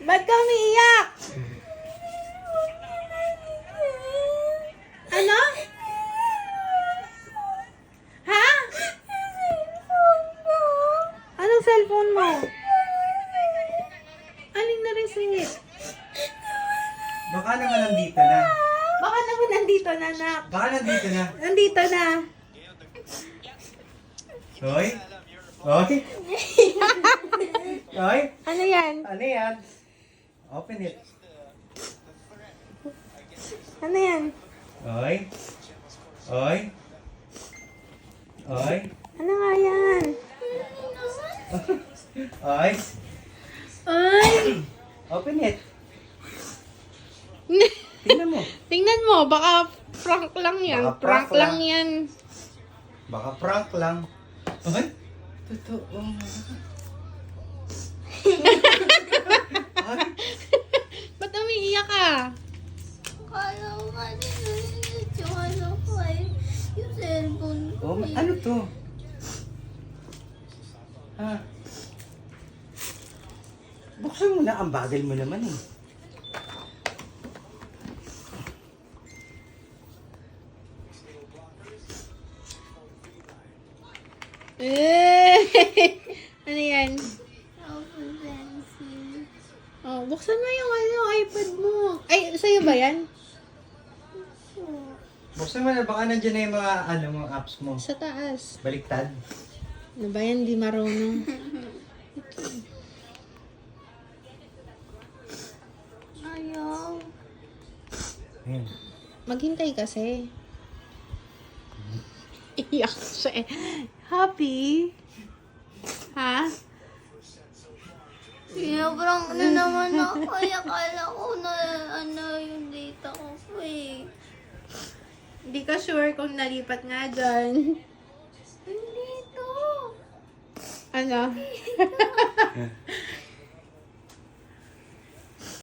Ba't ka umiiyak? Ano? Ha? Anong cellphone mo? Aling na receipt? Baka naman nandito na. Baka naman nandito na, nak. Baka nandito na. Nandito na. Hoy? Hoy? Hoy? Ano yan? Ano yan? Open it. Ano yan? Hoy? Hoy? Hoy? Ano nga yan? Hoy? Ay! Open it. Tingnan mo. Tingnan mo, baka prank lang yan. Baka Prank prank lang lang. yan. Baka prank lang. Hoy? Totoo. Hoy? Ba't umiiyak ka? Kala ko kasi nalilit yung ano ko eh. Yung cellphone ko Oh, eh. ano to? Ha? Buksan mo na. Ang bagal mo naman eh. Eh! Ano yan? Apple pencil. Oh, buksan mo yung iPad mo. Ay, sa'yo ba yan? Buksan mo na. Baka nandiyan na yung mga mga apps mo. Sa taas. Baliktad. Ano ba yan? Di marunong. Ayaw. Ayan. Maghintay kasi. Iyak siya eh. Happy? Ha? Sobrang ano naman ako. Ay, akala ko na ano yung data ko eh. Hindi ka sure kung nalipat nga dyan. Hindi to. Ano?